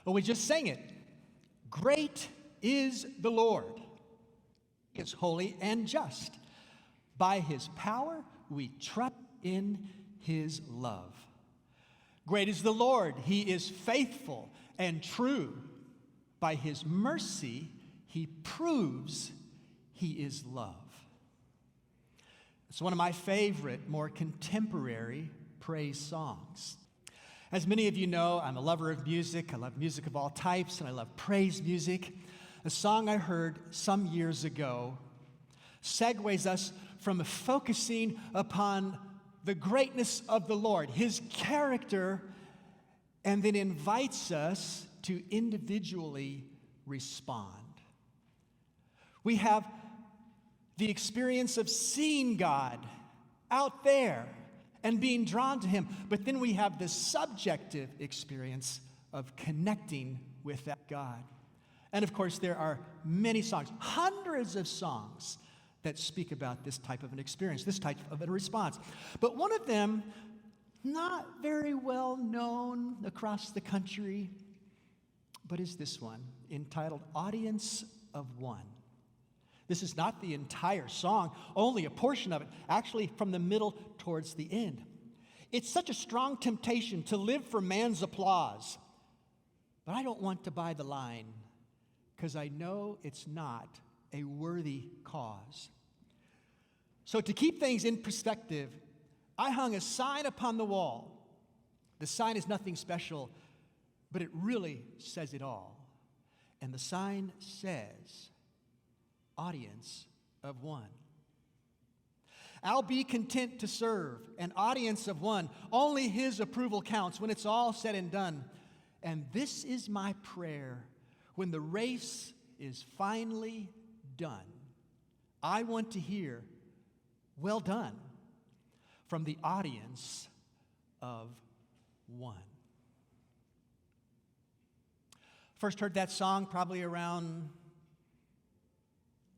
Well, we just sang it. Great is the Lord. He is holy and just. By his power, we trust in his love. Great is the Lord. He is faithful and true. By his mercy, he proves he is love. It's one of my favorite, more contemporary praise songs. As many of you know, I'm a lover of music. I love music of all types, and I love praise music. A song I heard some years ago segues us from focusing upon the greatness of the Lord, his character, and then invites us to individually respond. We have the experience of seeing God out there and being drawn to him, but then we have the subjective experience of connecting with that God. And of course, there are many songs, hundreds of songs that speak about this type of an experience, this type of a response. But one of them, not very well known across the country, but is this one, entitled Audience of One. This is not the entire song, only a portion of it, actually from the middle towards the end. It's such a strong temptation to live for man's applause, but I don't want to buy the line because I know it's not a worthy cause. So to keep things in perspective, I hung a sign upon the wall. The sign is nothing special, but it really says it all. And the sign says, Audience of One. I'll be content to serve an audience of one. Only his approval counts when it's all said and done. And this is my prayer when the race is finally done. I want to hear, well done, from the audience of one. First heard that song probably around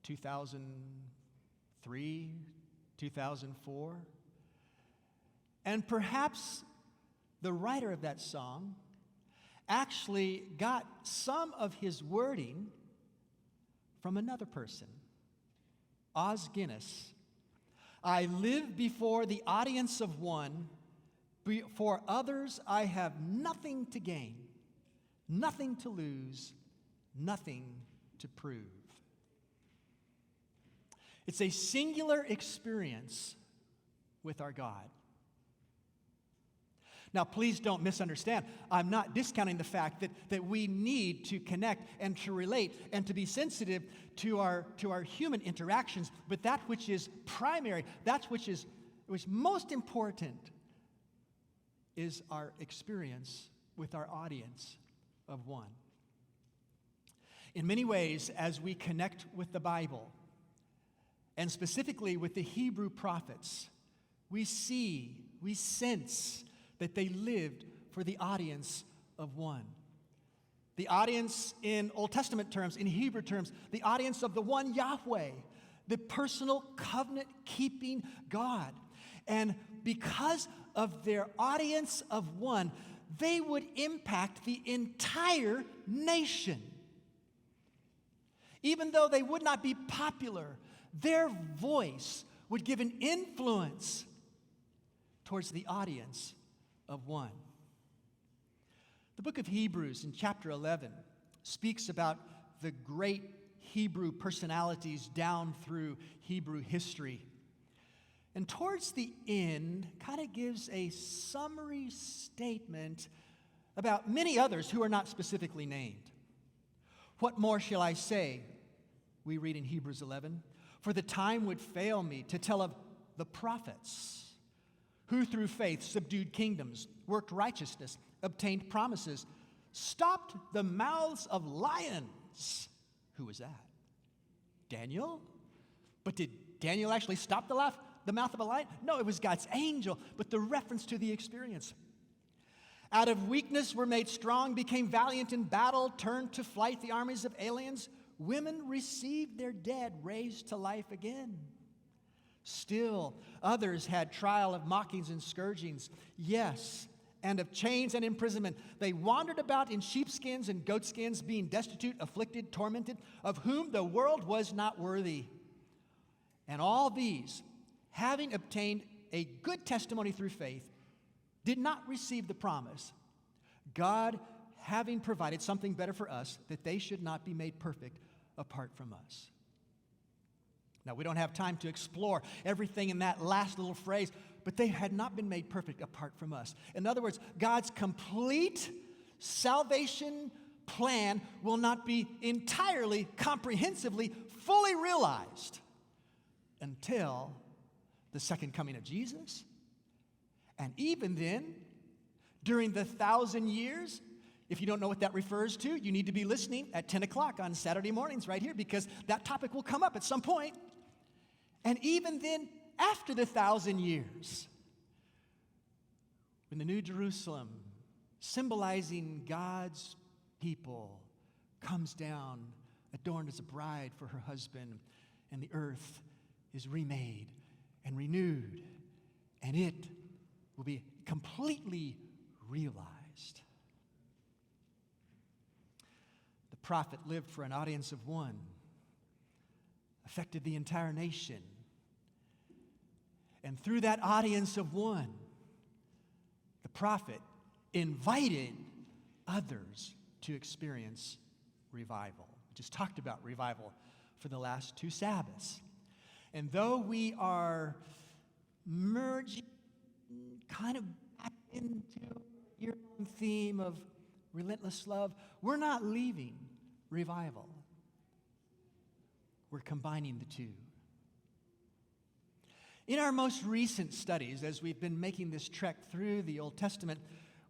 2003, 2004. And perhaps the writer of that song actually got some of his wording from another person, Os Guinness. I live before the audience of one. For others I have nothing to gain, nothing to lose, nothing to prove. It's a singular experience with our God. Now, please don't misunderstand. I'm not discounting the fact that we need to connect and to relate and to be sensitive to our human interactions, but that which is primary, that which is most important, is our experience with our audience of one. In many ways, as we connect with the Bible, and specifically with the Hebrew prophets, we sense that they lived for the audience of one. The audience in Old Testament terms, in Hebrew terms, the audience of the one Yahweh, the personal covenant-keeping God. And because of their audience of one, they would impact the entire nation. Even though they would not be popular, their voice would give an influence towards the audience of one. The book of Hebrews in chapter 11 speaks about the great Hebrew personalities down through Hebrew history. And towards the end, kind of gives a summary statement about many others who are not specifically named. What more shall I say? We read in Hebrews 11. For the time would fail me to tell of the prophets who through faith subdued kingdoms, worked righteousness, obtained promises, stopped the mouths of lions. Who was that? Daniel? But did Daniel actually stop the mouth of a lion? No, it was God's angel, but the reference to the experience. Out of weakness were made strong, became valiant in battle, turned to flight the armies of aliens. Women received their dead raised to life again. Still, others had trial of mockings and scourgings. Yes, and of chains and imprisonment. They wandered about in sheepskins and goatskins, being destitute, afflicted, tormented, of whom the world was not worthy. And all these, having obtained a good testimony through faith, did not receive the promise, God having provided something better for us, that they should not be made perfect apart from us. Now, we don't have time to explore everything in that last little phrase, but they had not been made perfect apart from us. In other words, God's complete salvation plan will not be entirely, comprehensively, fully realized until the second coming of Jesus. And even then, during the 1,000 years, if you don't know what that refers to, you need to be listening at 10 o'clock on Saturday mornings right here, because that topic will come up at some point. And even then, after the 1,000 years, when the New Jerusalem, symbolizing God's people, comes down, adorned as a bride for her husband, and the earth is remade and renewed, and it will be completely realized. The prophet lived for an audience of one, affected the entire nation. And through that audience of one, the prophet invited others to experience revival. We just talked about revival for the last 2 Sabbaths. And though we are merging kind of back into your theme of relentless love, we're not leaving revival. We're combining the two. In our most recent studies, as we've been making this trek through the Old Testament,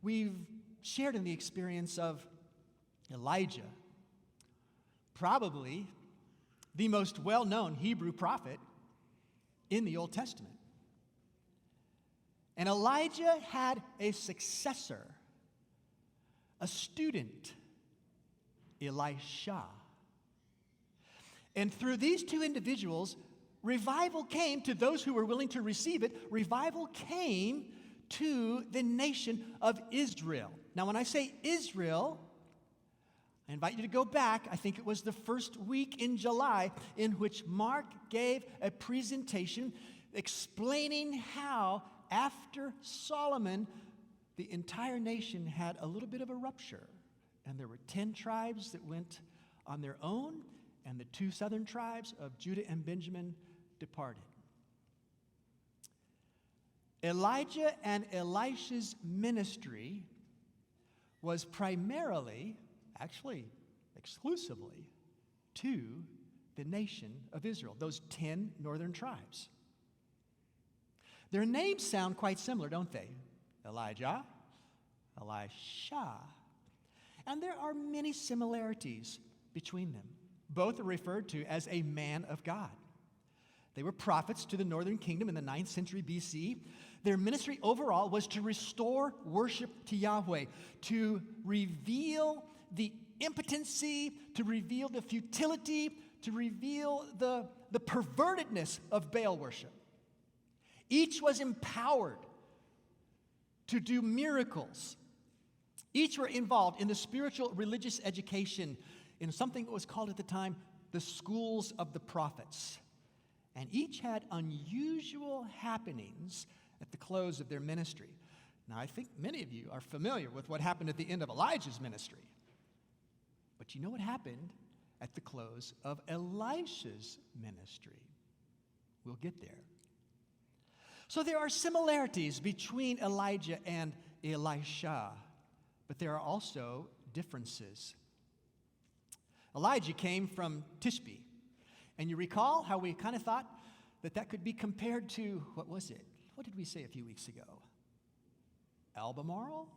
we've shared in the experience of Elijah, probably the most well-known Hebrew prophet in the Old Testament. And Elijah had a successor, a student, Elisha. And through these two individuals, revival came to those who were willing to receive it. Revival came to the nation of Israel. Now, when I say Israel, I invite you to go back. I think it was the first week in July in which Mark gave a presentation explaining how, after Solomon, the entire nation had a little bit of a rupture. And there were 10 tribes that went on their own, and the 2 southern tribes of Judah and Benjamin departed. Elijah and Elisha's ministry was primarily, actually exclusively, to the nation of Israel, those 10 northern tribes. Their names sound quite similar, don't they? Elijah, Elisha. And there are many similarities between them. Both are referred to as a man of God. They were prophets to the northern kingdom in the 9th century BC. Their ministry overall was to restore worship to Yahweh, to reveal the impotency, to reveal the futility, to reveal the pervertedness of Baal worship. Each was empowered to do miracles. Each were involved in the spiritual religious education in something that was called at the time the schools of the prophets. And each had unusual happenings at the close of their ministry. Now, I think many of you are familiar with what happened at the end of Elijah's ministry. But you know what happened at the close of Elisha's ministry? We'll get there. So there are similarities between Elijah and Elisha, but there are also differences. Elijah came from Tishbe. And you recall how we kind of thought that that could be compared to, what was it? What did we say a few weeks ago? Albemarle?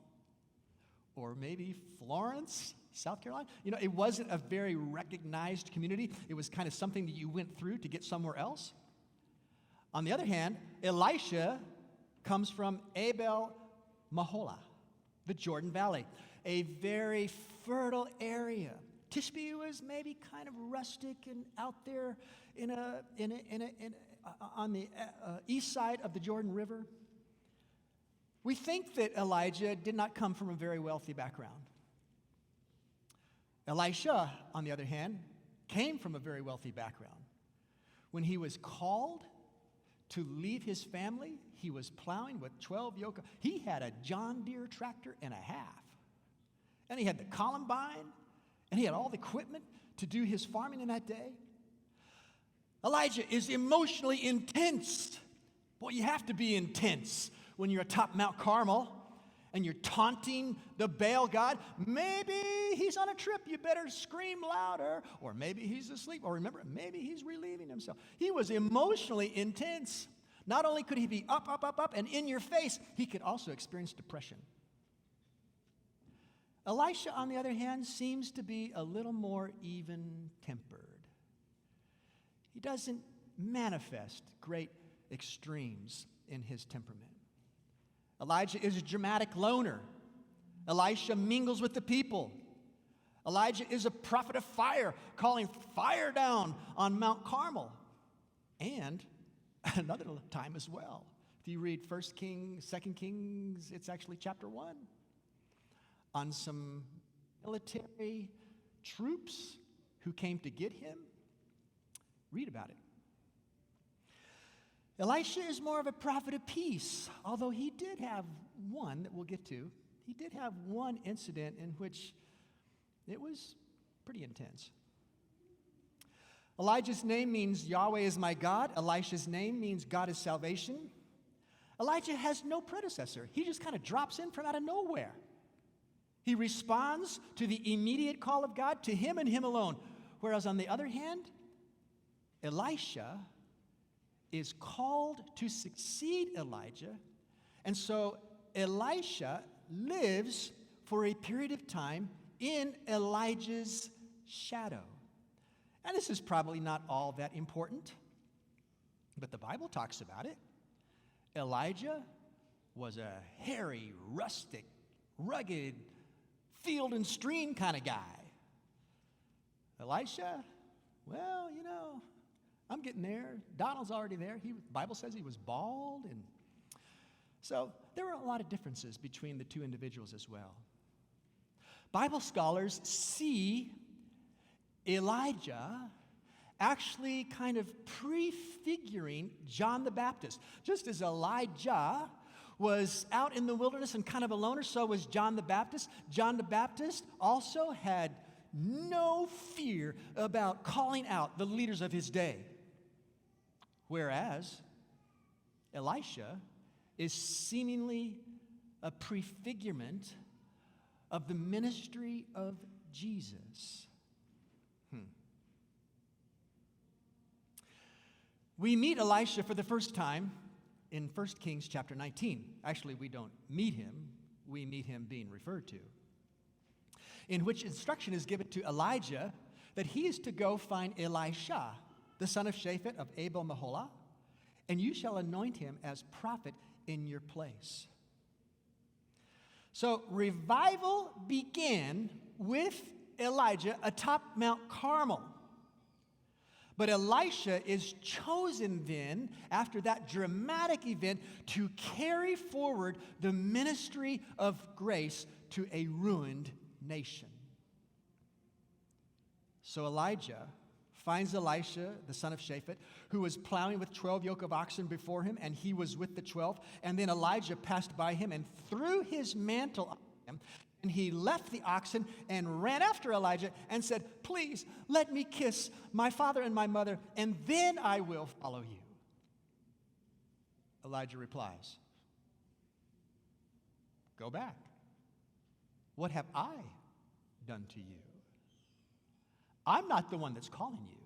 Or maybe Florence, South Carolina? You know, it wasn't a very recognized community. It was kind of something that you went through to get somewhere else. On the other hand, Elisha comes from Abel Mahola, the Jordan Valley, a very fertile area. Tishbe was maybe kind of rustic and out there on the east side of the Jordan River. We think that Elijah did not come from a very wealthy background. Elisha, on the other hand, came from a very wealthy background. When he was called to leave his family, he was plowing with 12 yoke. He had a John Deere tractor and a half. And he had the Columbine, and he had all the equipment to do his farming in that day. Elijah is emotionally intense. Boy, you have to be intense when you're atop Mount Carmel and you're taunting the Baal god. Maybe he's on a trip, you better scream louder. Or maybe he's asleep. Or remember, maybe he's relieving himself. He was emotionally intense. Not only could he be up, and in your face, he could also experience depression. Elisha, on the other hand, seems to be a little more even-tempered. He doesn't manifest great extremes in his temperament. Elijah is a dramatic loner. Elisha mingles with the people. Elijah is a prophet of fire, calling fire down on Mount Carmel. And another time as well. If you read 1 Kings, 2 Kings, it's actually chapter 1, on some military troops who came to get him. Read about it. Elisha is more of a prophet of peace, although he did have one that we'll get to. He did have one incident in which it was pretty intense. Elijah's name means Yahweh is my God. Elisha's name means God is salvation. Elijah has no predecessor. He just kind of drops in from out of nowhere. He responds to the immediate call of God, to him and him alone. Whereas on the other hand, Elisha is called to succeed Elijah, and so Elisha lives for a period of time in Elijah's shadow. And this is probably not all that important, but the Bible talks about it. Elijah was a hairy, rustic, rugged, field and stream kind of guy. Elisha, well, you know, I'm getting there. Donald's already there. The Bible says he was bald. And so there were a lot of differences between the two individuals as well. Bible scholars see Elijah actually kind of prefiguring John the Baptist. Just as Elijah was out in the wilderness and kind of a loner, so was John the Baptist. John the Baptist also had no fear about calling out the leaders of his day. Whereas Elisha is seemingly a prefigurement of the ministry of Jesus. We meet Elisha for the first time in 1 Kings chapter 19. Actually, we don't meet him. We meet him being referred to, in which instruction is given to Elijah that he is to go find Elisha, the son of Shaphat of Abel-Meholah, and you shall anoint him as prophet in your place. So revival began with Elijah atop Mount Carmel. But Elisha is chosen then, after that dramatic event, to carry forward the ministry of grace to a ruined nation. So Elijah finds Elisha, the son of Shaphat, who was plowing with 12 yoke of oxen before him, and he was with the 12. And then Elijah passed by him and threw his mantle on him. And he left the oxen and ran after Elijah and said, "Please, let me kiss my father and my mother, and then I will follow you." Elijah replies, "Go back. What have I done to you? I'm not the one that's calling you.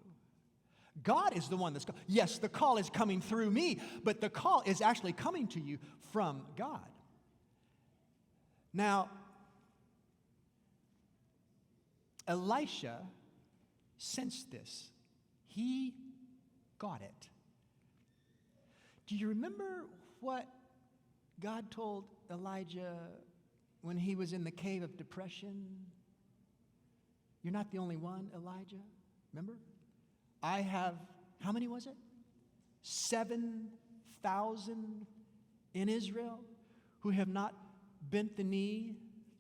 God is the one that's calling. Yes, the call is coming through me, but the call is actually coming to you from God." Now, Elisha sensed this. He got it. Do you remember what God told Elijah when he was in the cave of depression? You're not the only one, Elijah. Remember? I have, how many was it? 7,000 in Israel who have not bent the knee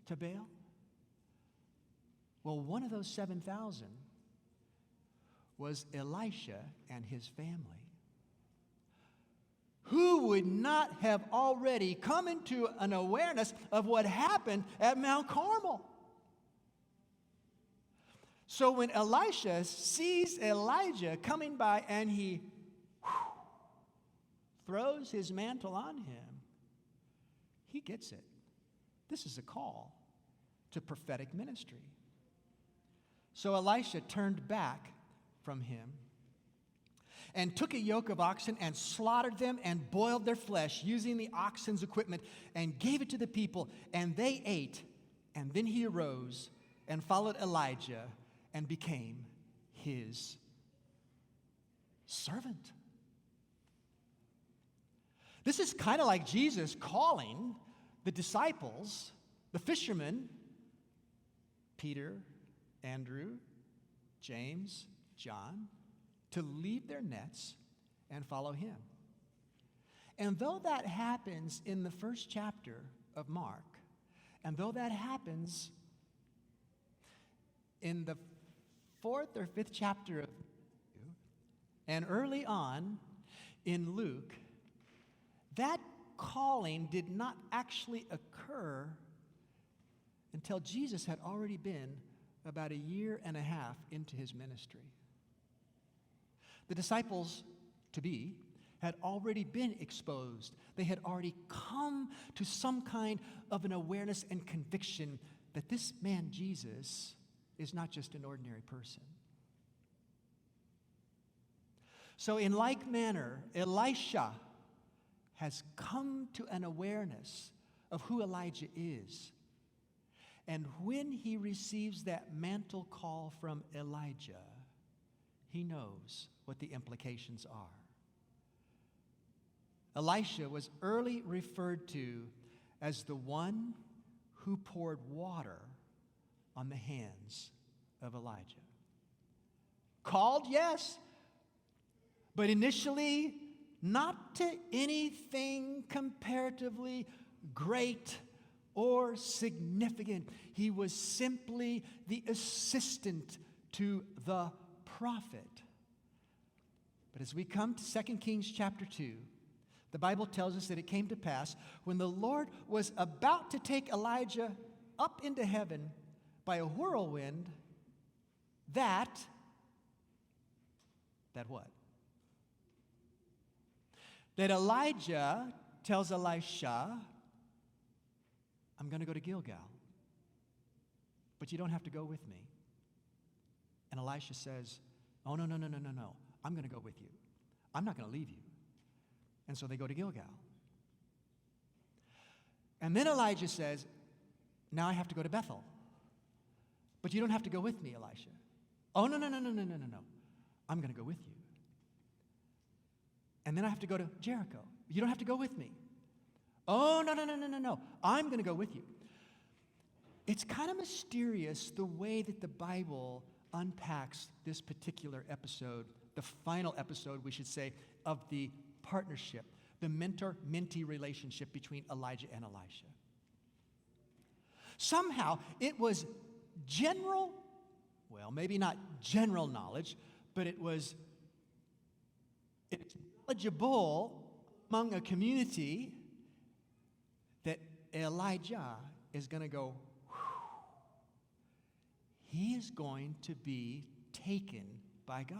to Baal? Well, one of those 7,000 was Elisha and his family. Who would not have already come into an awareness of what happened at Mount Carmel? So when Elisha sees Elijah coming by and he throws his mantle on him, he gets it. This is a call to prophetic ministry. So Elisha turned back from him and took a yoke of oxen and slaughtered them and boiled their flesh using the oxen's equipment and gave it to the people, and they ate. And then he arose and followed Elijah and became his servant. This is kind of like Jesus calling the disciples, the fishermen, Peter, Andrew, James, John, to leave their nets and follow him. And though that happens in the first chapter of Mark, and though that happens in the 4th or 5th chapter of Matthew, and early on in Luke, that calling did not actually occur until Jesus had already been about 1.5 years into his ministry. The disciples to be had already been exposed. They had already come to some kind of an awareness and conviction that this man Jesus is not just an ordinary person. So in like manner, Elisha has come to an awareness of who Elijah is. And when he receives that mantle call from Elijah, he knows what the implications are. Elisha was early referred to as the one who poured water on the hands of Elijah. Called, yes, but initially not to anything comparatively great or significant. He was simply the assistant to the prophet. But as we come to 2 Kings chapter 2, the Bible tells us that it came to pass when the Lord was about to take Elijah up into heaven by a whirlwind, that what? That Elijah tells Elisha, I'm going to go to Gilgal, but you don't have to go with me. And Elisha says, oh, no. I'm going to go with you. I'm not going to leave you. And so they go to Gilgal. And then Elijah says, now I have to go to Bethel. But you don't have to go with me, Elisha. Oh, no. I'm going to go with you. And then I have to go to Jericho. You don't have to go with me. Oh, no. I'm going to go with you. It's kind of mysterious the way that the Bible unpacks this particular episode, the final episode, we should say, of the partnership, the mentor-mentee relationship between Elijah and Elisha. Somehow, it was general, well, maybe not general knowledge, but it's knowledgeable among a community that Elijah is going to go, he is going to be taken by God.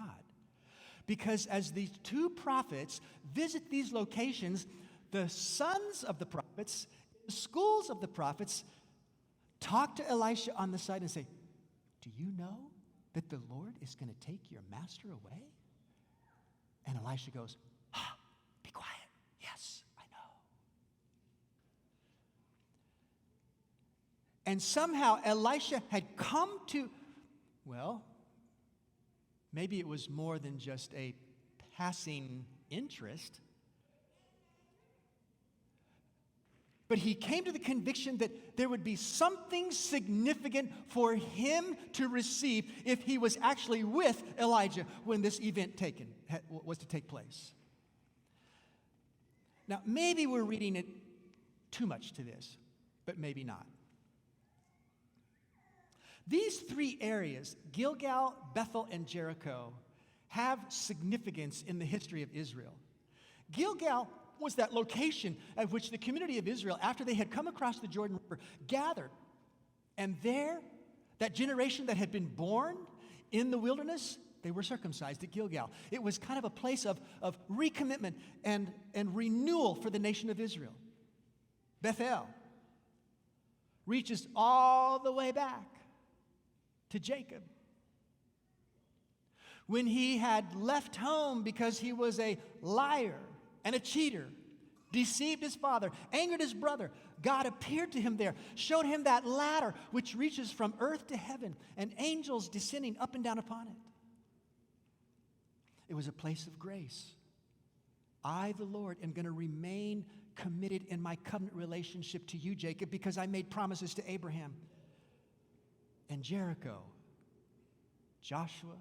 Because as these two prophets visit these locations, the sons of the prophets, the schools of the prophets, talk to Elisha on the side and say, do you know that the Lord is going to take your master away? And Elisha goes, be quiet. Yes, I know. And somehow Elisha had come to, well, maybe it was more than just a passing interest, but he came to the conviction that there would be something significant for him to receive if he was actually with Elijah when this event was to take place. Now, maybe we're reading it too much to this, but maybe not. These three areas, Gilgal, Bethel, and Jericho, have significance in the history of Israel. Gilgal was that location at which the community of Israel, after they had come across the Jordan River, gathered. And there, that generation that had been born in the wilderness, they were circumcised at Gilgal. It was kind of a place of recommitment and renewal for the nation of Israel. Bethel reaches all the way back to Jacob, when he had left home because he was a liar and a cheater, deceived his father, angered his brother. God appeared to him there, showed him that ladder which reaches from earth to heaven, and angels descending up and down upon it. It was a place of grace. I, the Lord, am going to remain committed in my covenant relationship to you, Jacob, because I made promises to Abraham. And Jericho, Joshua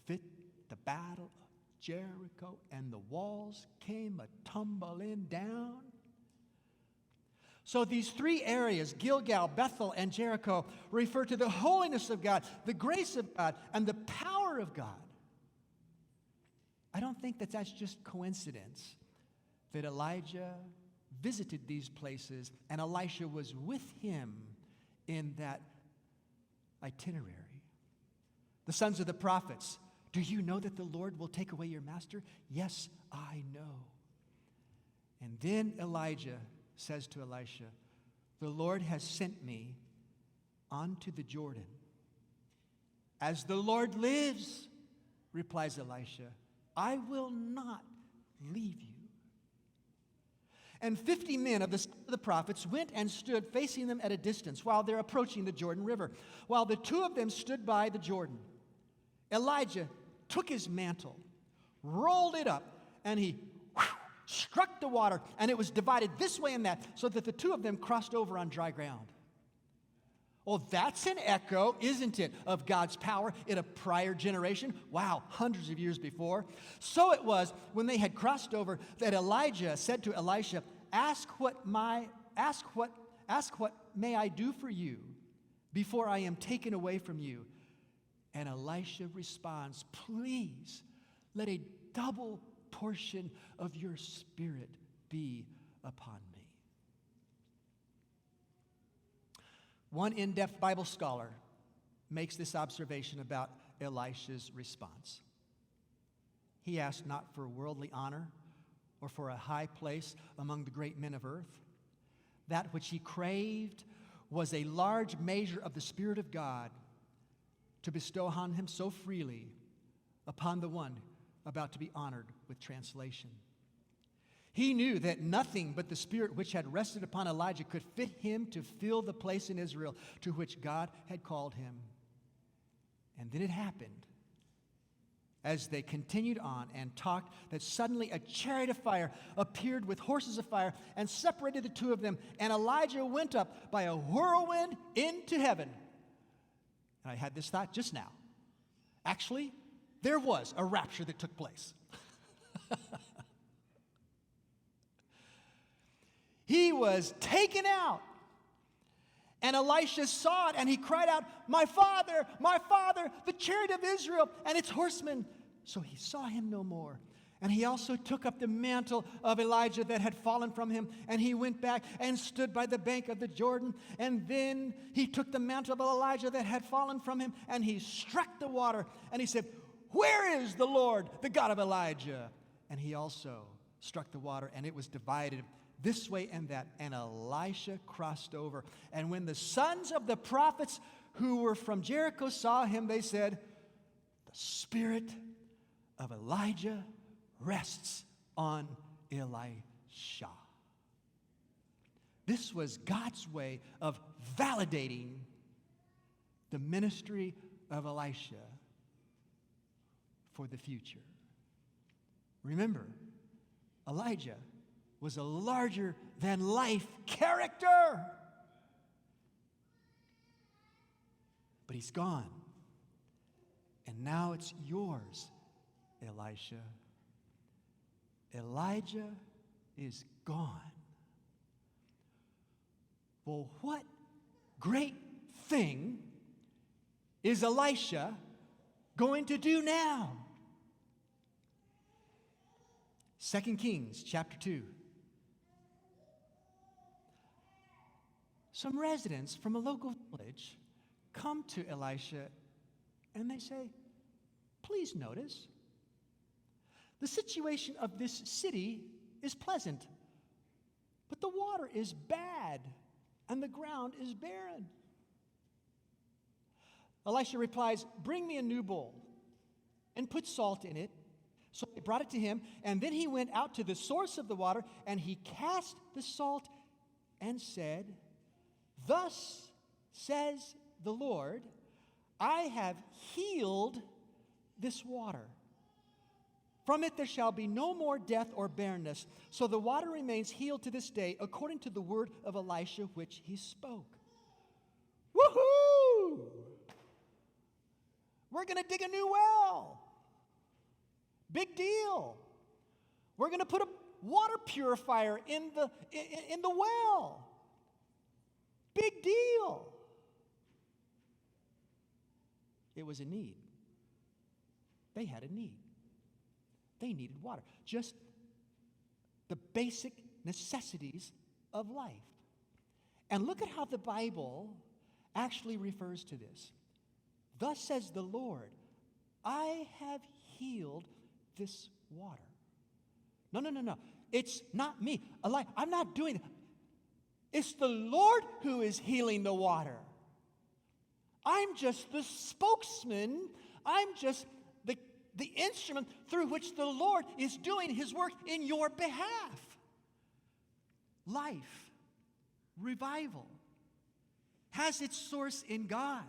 fit the battle of Jericho, and the walls came a-tumbling down. So these three areas, Gilgal, Bethel, and Jericho, refer to the holiness of God, the grace of God, and the power of God. I don't think that that's just coincidence that Elijah visited these places and Elisha was with him in that itinerary. The sons of the prophets, do you know that the Lord will take away your master? Yes, I know. And then Elijah says to Elisha, the Lord has sent me onto the Jordan. As the Lord lives, replies Elisha, I will not leave you. And 50 men of the prophets went and stood facing them at a distance while they're approaching the Jordan River, while the two of them stood by the Jordan. Elijah took his mantle, rolled it up, and he struck the water, and it was divided this way and that, so that the two of them crossed over on dry ground. Well, that's an echo, isn't it, of God's power in a prior generation? Wow, hundreds of years before. So it was when they had crossed over that Elijah said to Elisha, ask what may I do for you before I am taken away from you? And Elisha responds, please let a double portion of your spirit be upon me. One in-depth Bible scholar makes this observation about Elisha's response. He asked not for worldly honor or for a high place among the great men of earth. That which he craved was a large measure of the Spirit of God to bestow on him so freely upon the one about to be honored with translation. He knew that nothing but the Spirit which had rested upon Elijah could fit him to fill the place in Israel to which God had called him. And then it happened, as they continued on and talked, that suddenly a chariot of fire appeared with horses of fire and separated the two of them, and Elijah went up by a whirlwind into heaven. And I had this thought just now. Actually, there was a rapture that took place. He was taken out. And Elisha saw it, and he cried out, my father, the chariot of Israel and its horsemen. So he saw him no more. And he also took up the mantle of Elijah that had fallen from him, and he went back and stood by the bank of the Jordan. And then he took the mantle of Elijah that had fallen from him, and he struck the water, and he said, where is the Lord, the God of Elijah? And he also struck the water, and it was divided this way and that, and Elisha crossed over. And when the sons of the prophets who were from Jericho saw him, they said, the spirit of Elijah rests on Elisha. This was God's way of validating the ministry of Elisha for the future. Remember, Elijah was a larger-than-life character. But he's gone. And now it's yours, Elisha. Elijah is gone. well, what great thing is Elisha going to do now? 2 Kings chapter 2. Some residents from a local village come to Elisha and they say, please notice, the situation of this city is pleasant, but the water is bad and the ground is barren. Elisha replies, bring me a new bowl and put salt in it. So they brought it to him, and then he went out to the source of the water, and he cast the salt and said, thus says the Lord, I have healed this water. From it there shall be no more death or barrenness. So the water remains healed to this day, according to the word of Elisha which he spoke. Woohoo! We're going to dig a new well. Big deal. We're going to put a water purifier in the well. Big deal. It was a need. They had a need. They needed water. Just the basic necessities of life. And look at how the Bible actually refers to this. Thus says the Lord, I have healed this water. No. It's not me. I'm not doing it. It's the Lord who is healing the water. I'm just the spokesman. I'm just the instrument through which the Lord is doing his work in your behalf. Life, revival, has its source in God.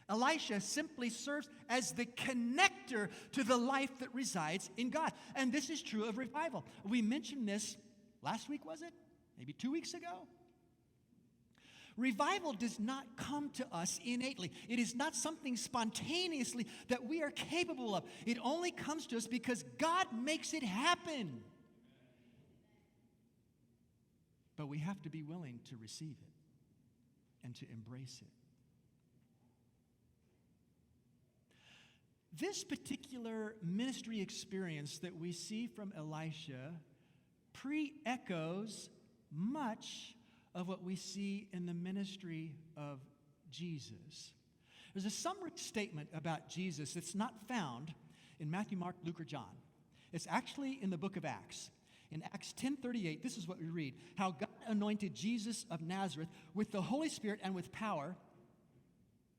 Elisha simply serves as the connector to the life that resides in God. And this is true of revival. We mentioned this last week, was it? Maybe 2 weeks ago? Revival does not come to us innately. It is not something spontaneously that we are capable of. It only comes to us because God makes it happen. But we have to be willing to receive it and to embrace it. This particular ministry experience that we see from Elisha pre-echoes much of what we see in the ministry of Jesus. There's a summary statement about Jesus that's not found in Matthew, Mark, Luke, or John. It's actually in the book of Acts. In Acts 10:38, this is what we read. How God anointed Jesus of Nazareth with the Holy Spirit and with power,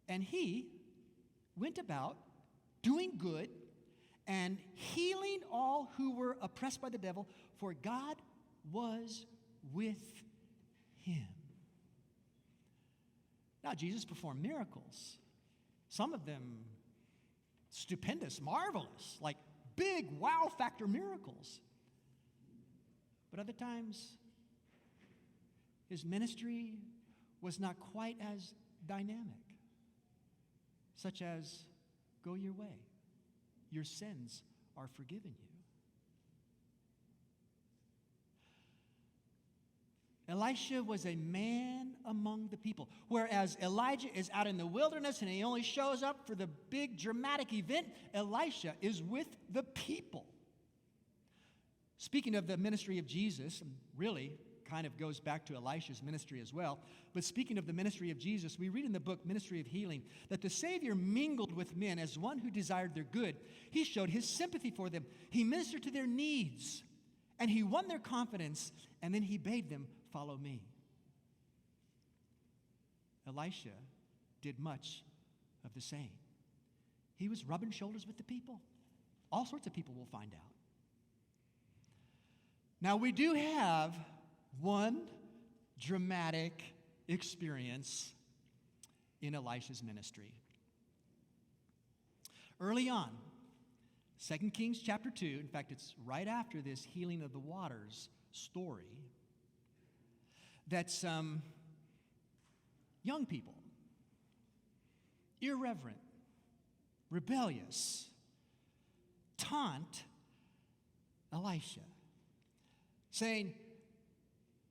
and he went about doing good and healing all who were oppressed by the devil, for God was with him. Now, Jesus performed miracles. Some of them stupendous, marvelous, like big wow factor miracles. But other times, his ministry was not quite as dynamic, such as, go your way. Your sins are forgiven you. Elisha was a man among the people, whereas Elijah is out in the wilderness and he only shows up for the big dramatic event. Elisha is with the people. Speaking of the ministry of Jesus, really kind of goes back to Elisha's ministry as well. But speaking of the ministry of Jesus, we read in the book Ministry of Healing that the Savior mingled with men as one who desired their good. He showed his sympathy for them. He ministered to their needs, and he won their confidence, and then he bade them follow me. Elisha did much of the same. He was rubbing shoulders with the people. All sorts of people will find out. Now, we do have one dramatic experience in Elisha's ministry. Early on, 2 Kings chapter 2, in fact, it's right after this healing of the waters story, that some young people, irreverent, rebellious, taunt Elisha, saying,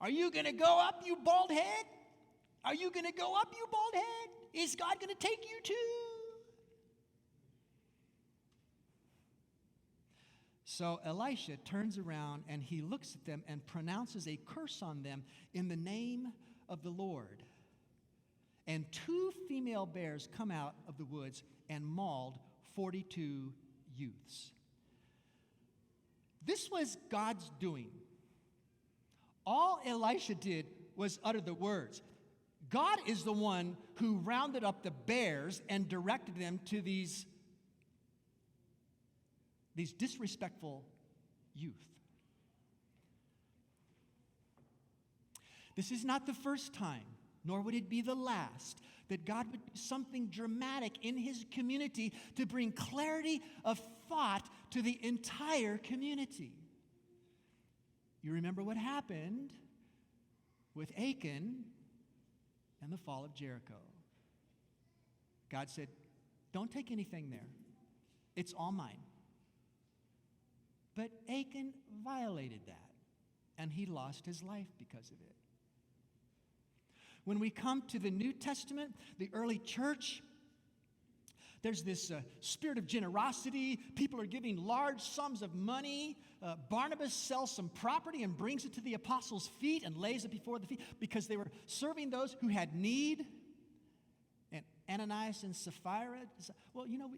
Are you going to go up, you bald head? Are you going to go up, you bald head? Is God going to take you too? So Elisha turns around and he looks at them and pronounces a curse on them in the name of the Lord. And 2 female bears come out of the woods and mauled 42 youths. This was God's doing. All Elisha did was utter the words. God is the one who rounded up the bears and directed them to these disrespectful youth. This is not the first time, nor would it be the last, that God would do something dramatic in his community to bring clarity of thought to the entire community. You remember what happened with Aiken and the fall of Jericho. God said, don't take anything there. It's all mine. But Aiken violated that, and he lost his life because of it. When we come to the New Testament, the early church, there's this spirit of generosity. People are giving large sums of money. Barnabas sells some property and brings it to the apostles' feet and lays it before the feet because they were serving those who had need. And Ananias and Sapphira, well, you know,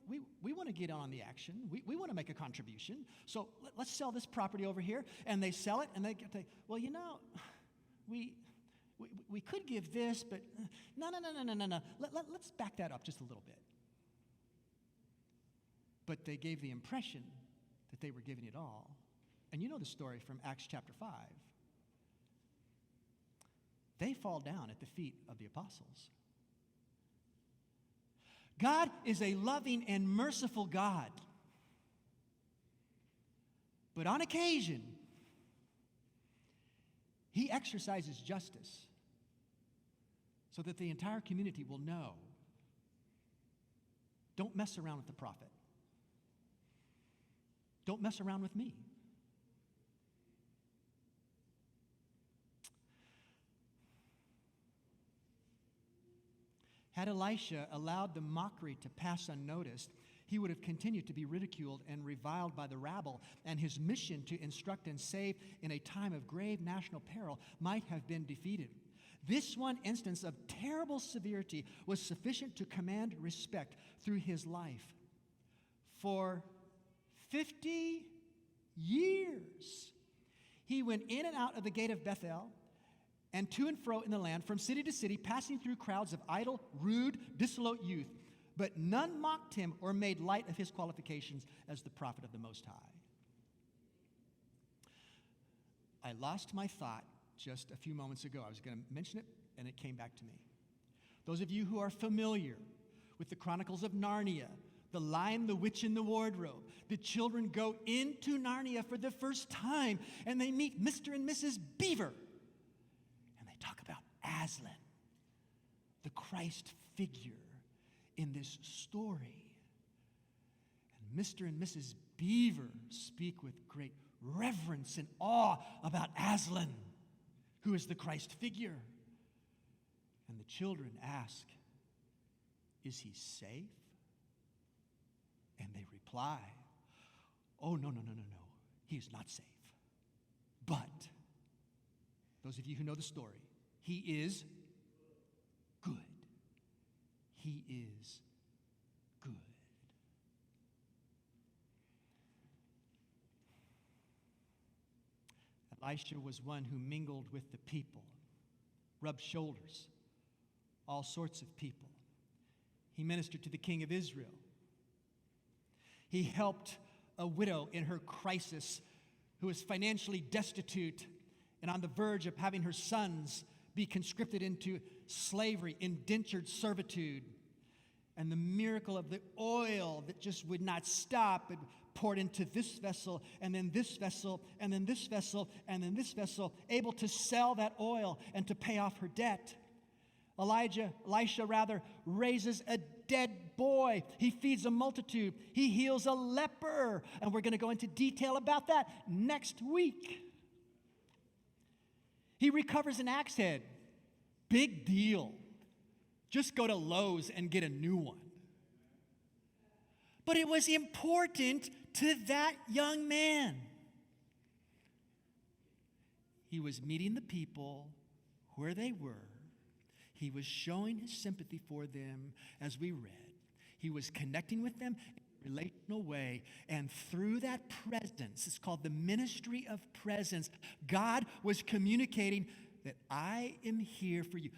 we want to get on the action. We want to make a contribution. So let's sell this property over here. And they sell it, and they well, you know, we could give this, but no. Let's back that up just a little bit. But they gave the impression that they were giving it all. And you know the story from Acts chapter 5. They fall down at the feet of the apostles. God is a loving and merciful God. But on occasion, he exercises justice so that the entire community will know. Don't mess around with the prophet. Don't mess around with me. Had Elisha allowed the mockery to pass unnoticed, he would have continued to be ridiculed and reviled by the rabble, and his mission to instruct and save in a time of grave national peril might have been defeated. This one instance of terrible severity was sufficient to command respect through his life. For 50 years, he went in and out of the gate of Bethel and to and fro in the land, from city to city, passing through crowds of idle, rude, dissolute youth. But none mocked him or made light of his qualifications as the prophet of the Most High. I lost my thought just a few moments ago. I was going to mention it, and it came back to me. Those of you who are familiar with the Chronicles of Narnia, The Lion, the Witch, and the Wardrobe, the children go into Narnia for the first time, and they meet Mr. and Mrs. Beaver. And they talk about Aslan, the Christ figure in this story. And Mr. and Mrs. Beaver speak with great reverence and awe about Aslan, who is the Christ figure. And the children ask, is he safe? And they reply, oh, no. He is not safe. But, those of you who know the story, he is good. He is good. Elisha was one who mingled with the people, rubbed shoulders, all sorts of people. He ministered to the king of Israel. He helped a widow in her crisis who was financially destitute and on the verge of having her sons be conscripted into slavery, indentured servitude. And the miracle of the oil that just would not stop, it poured into this vessel, and then this vessel, and then this vessel, and then this vessel, able to sell that oil and to pay off her debt. Elisha raises a dead boy. He feeds a multitude. He heals a leper. And we're going to go into detail about that next week. He recovers an axe head. Big deal. Just go to Lowe's and get a new one. But it was important to that young man. He was meeting the people where they were. He was showing his sympathy for them as we read. He was connecting with them in a relational way. And through that presence, it's called the ministry of presence, God was communicating that I am here for you.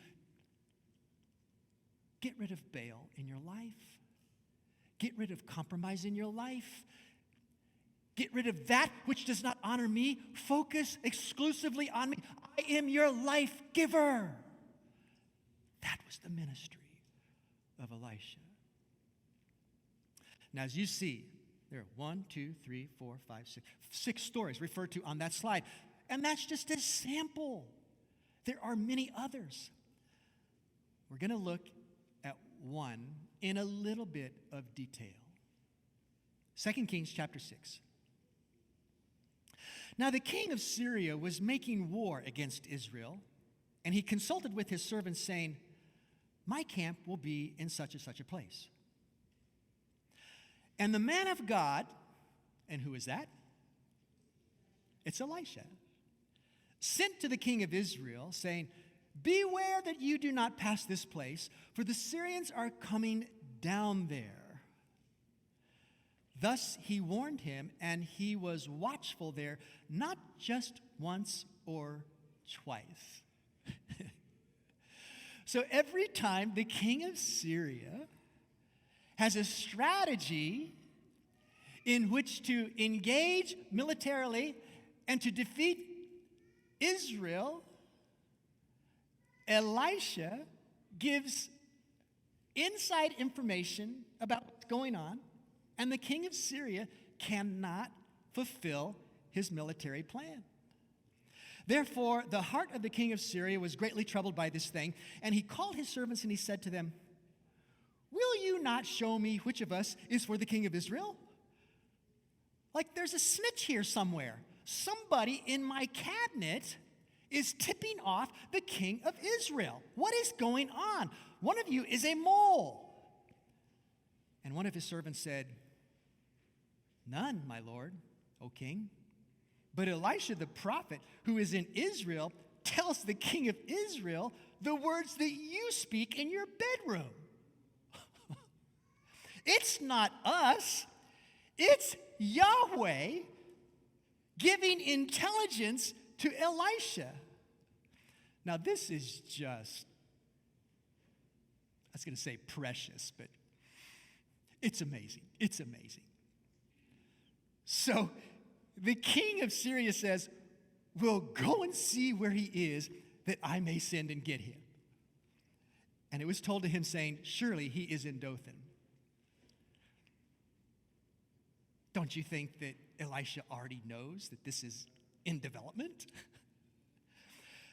Get rid of Baal in your life. Get rid of compromise in your life. Get rid of that which does not honor me. Focus exclusively on me. I am your life giver. That was the ministry of Elisha. Now, as you see, there are 6 stories referred to on that slide. And that's just a sample. There are many others. We're going to look at one in a little bit of detail. 2 Kings chapter 6. Now the king of Syria was making war against Israel, and he consulted with his servants, saying, my camp will be in such and such a place. And the man of God, and who is that? It's Elisha, sent to the king of Israel, saying, beware that you do not pass this place, for the Syrians are coming down there. Thus he warned him, and he was watchful there, not just once or twice. So every time the king of Syria has a strategy in which to engage militarily and to defeat Israel, Elisha gives inside information about what's going on, and the king of Syria cannot fulfill his military plan. Therefore, the heart of the king of Syria was greatly troubled by this thing, and he called his servants and he said to them, will you not show me which of us is for the king of Israel? Like there's a snitch here somewhere. Somebody in my cabinet is tipping off the king of Israel. What is going on? One of you is a mole. And one of his servants said, none, my lord, O king. But Elisha the prophet, who is in Israel, tells the king of Israel the words that you speak in your bedroom. It's not us. It's Yahweh giving intelligence to Elisha. Now, this is just, I was going to say precious, but it's amazing. It's amazing. So the king of Syria says, well, go and see where he is, that I may send and get him. And it was told to him, saying, surely he is in Dothan. Don't you think that Elisha already knows that this is in development?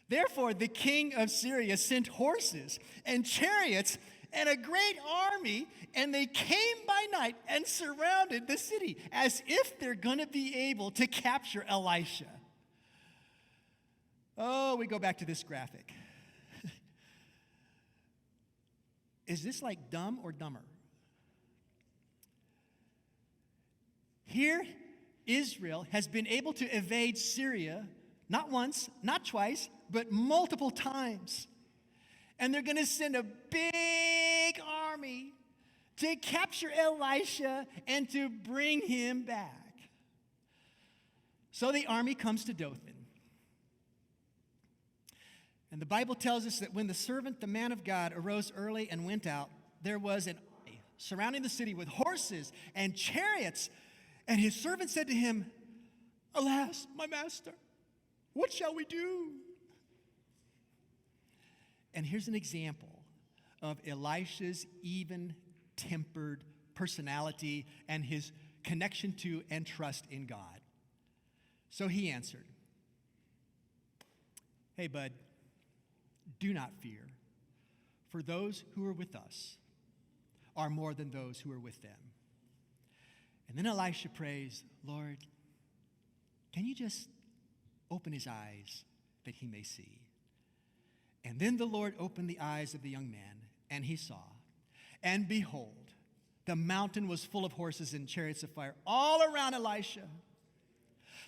Therefore, the king of Syria sent horses and chariots and a great army, and they came by night and surrounded the city as if they're going to be able to capture Elisha. Oh, we go back to this graphic. Is this like Dumb or Dumber? Here, Israel has been able to evade Syria, not once, not twice, but multiple times. And they're going to send a big army to capture Elisha and to bring him back. So the army comes to Dothan. And the Bible tells us that when the servant, the man of God, arose early and went out, there was an army surrounding the city with horses and chariots. And his servant said to him, alas, my master, what shall we do? And here's an example of Elisha's even-tempered personality and his connection to and trust in God. So he answered, hey, bud, do not fear, for those who are with us are more than those who are with them. And then Elisha prays, Lord, can you just open his eyes that he may see. And then the Lord opened the eyes of the young man, and he saw. And behold, the mountain was full of horses and chariots of fire all around Elisha.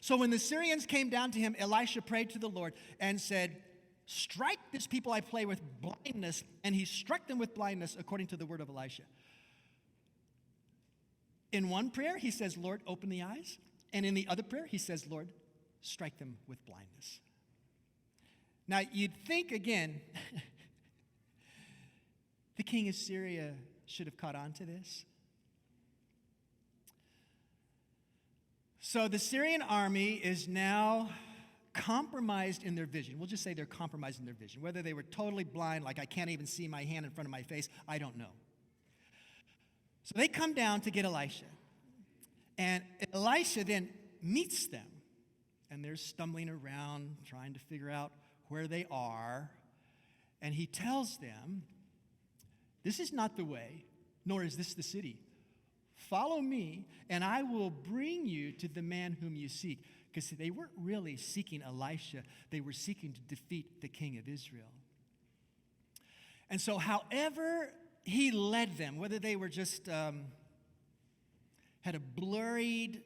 So when the Syrians came down to him, Elisha prayed to the Lord and said, strike this people I play with blindness. And he struck them with blindness according to the word of Elisha. In one prayer, he says, Lord, open the eyes. And in the other prayer, he says, Lord, strike them with blindness. Now, you'd think, again, the king of Syria should have caught on to this. So the Syrian army is now compromised in their vision. We'll just say they're compromised in their vision. Whether they were totally blind, like I can't even see my hand in front of my face, I don't know. So they come down to get Elisha. And Elisha then meets them. And they're stumbling around, trying to figure out where they are. And he tells them, this is not the way, nor is this the city. Follow me, and I will bring you to the man whom you seek. Because they weren't really seeking Elisha. They were seeking to defeat the king of Israel. And so however he led them, whether they were just had a blurred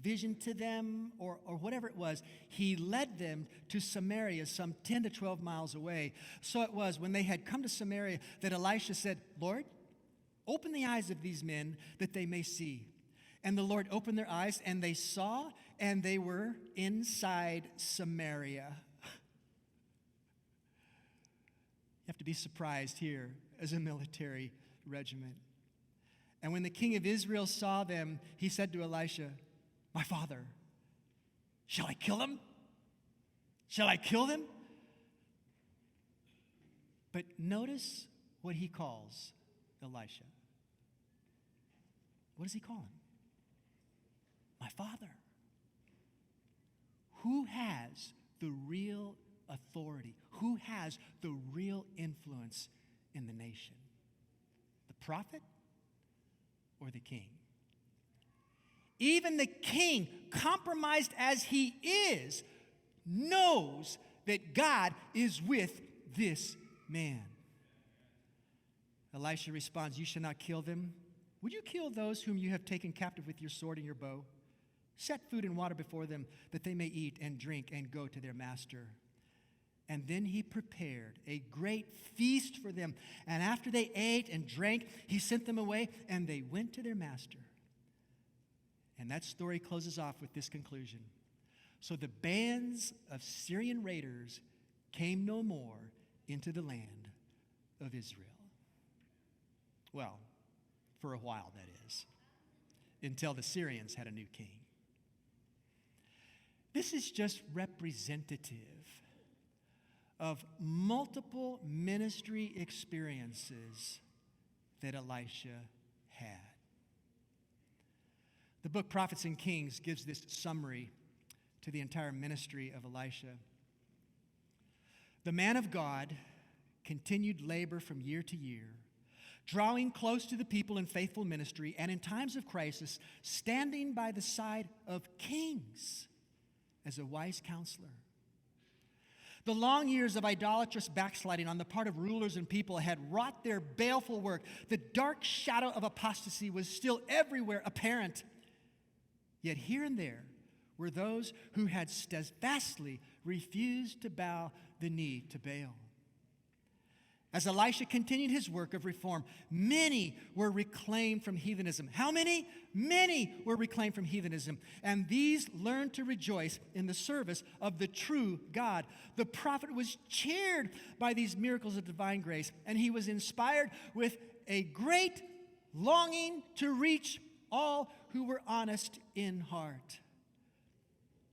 vision to them or whatever it was, he led them to Samaria, some 10 to 12 miles away. So it was when they had come to Samaria that Elisha said, Lord, open the eyes of these men that they may see. And the Lord opened their eyes, and they saw, and they were inside Samaria. You have to be surprised here as a military regiment. And when the king of Israel saw them, he said to Elisha, my father, shall I kill them? Shall I kill them? But notice what he calls Elisha. What does he call him? My father. Who has the real authority? Who has the real influence in the nation? The prophet or the king? Even the king, compromised as he is, knows that God is with this man. Elisha responds, you shall not kill them. Would you kill those whom you have taken captive with your sword and your bow? Set food and water before them, that they may eat and drink and go to their master. And then he prepared a great feast for them. And after they ate and drank, he sent them away, and they went to their master. And that story closes off with this conclusion. So the bands of Syrian raiders came no more into the land of Israel. Well, for a while, that is, until the Syrians had a new king. This is just representative of multiple ministry experiences that Elisha had. The book Prophets and Kings gives this summary to the entire ministry of Elisha. The man of God continued labor from year to year, drawing close to the people in faithful ministry, and in times of crisis, standing by the side of kings as a wise counselor. The long years of idolatrous backsliding on the part of rulers and people had wrought their baleful work. The dark shadow of apostasy was still everywhere apparent. Yet here and there were those who had steadfastly refused to bow the knee to Baal. As Elisha continued his work of reform, many were reclaimed from heathenism. How many? Many were reclaimed from heathenism. And these learned to rejoice in the service of the true God. The prophet was cheered by these miracles of divine grace, and he was inspired with a great longing to reach all who were honest in heart.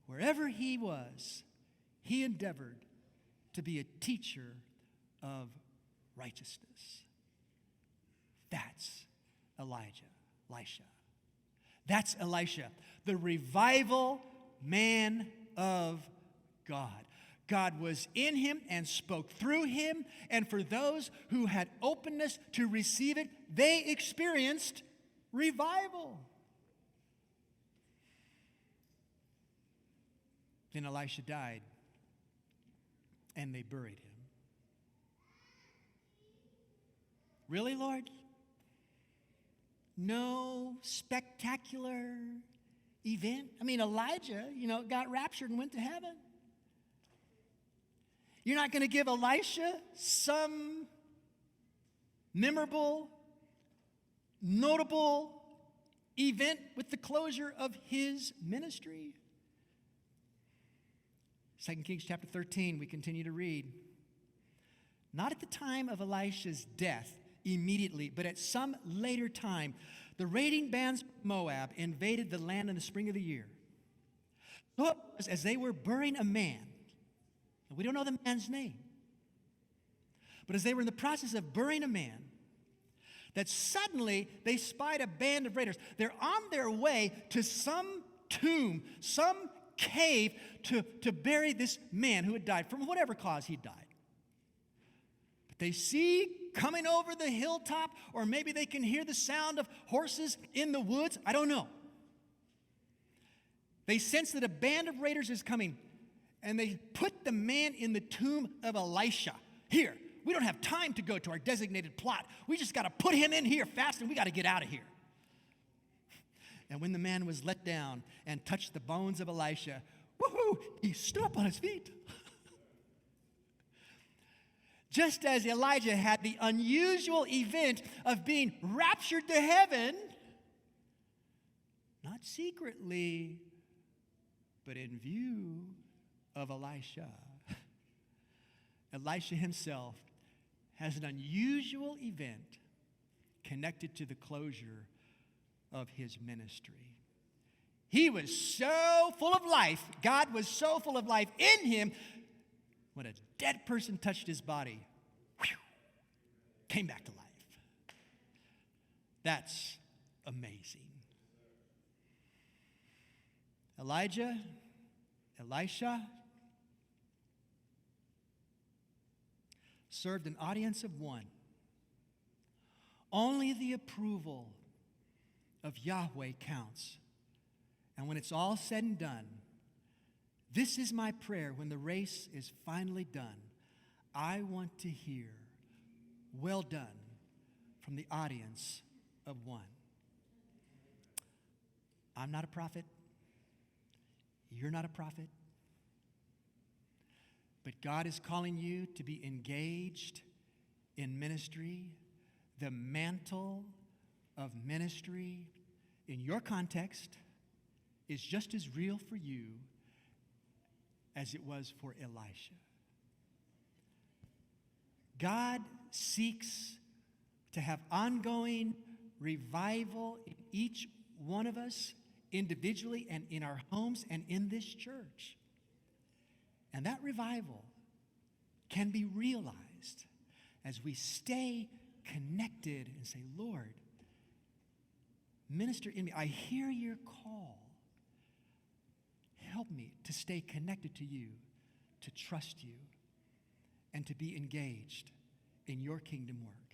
Wherever he was, he endeavored to be a teacher of righteousness. That's Elisha. That's Elisha, the revival man of God. God was in him and spoke through him, and for those who had openness to receive it, they experienced revival. Then Elisha died. and they buried him. Really, Lord? No spectacular event? I mean, Elijah, got raptured and went to heaven. You're not going to give Elisha some memorable, notable event with the closure of his ministry? 2 Kings chapter 13, we continue to read. Not at the time of Elisha's death immediately, but at some later time, the raiding bands of Moab invaded the land in the spring of the year. So it was as they were burying a man, and we don't know the man's name, but as they were in the process of burying a man, that suddenly they spied a band of raiders. They're on their way to some tomb, some cave to bury this man who had died from whatever cause he died. But they see coming over the hilltop, or maybe they can hear the sound of horses in the woods. I don't know. They sense that a band of raiders is coming, and they put the man in the tomb of Elisha. Here, we don't have time to go to our designated plot. We just got to put him in here fast, and we got to get out of here. And when the man was let down and touched the bones of Elisha, woohoo, he stood up on his feet. Just as Elijah had the unusual event of being raptured to heaven, not secretly, but in view of Elisha, Elisha himself has an unusual event connected to the closure of his ministry. He was so full of life, God was so full of life in him, when a dead person touched his body, came back to life. That's amazing. Elijah, Elisha served an audience of one. Only the approval of Yahweh counts. And when it's all said and done, this is my prayer when the race is finally done. I want to hear, well done, from the audience of one. I'm not a prophet. You're not a prophet. But God is calling you to be engaged in ministry. The mantle of ministry in your context is just as real for you as it was for Elisha. God seeks to have ongoing revival in each one of us individually and in our homes and in this church. And that revival can be realized as we stay connected and say, Lord, minister in me. I hear your call. Help me to stay connected to you, to trust you, and to be engaged in your kingdom work.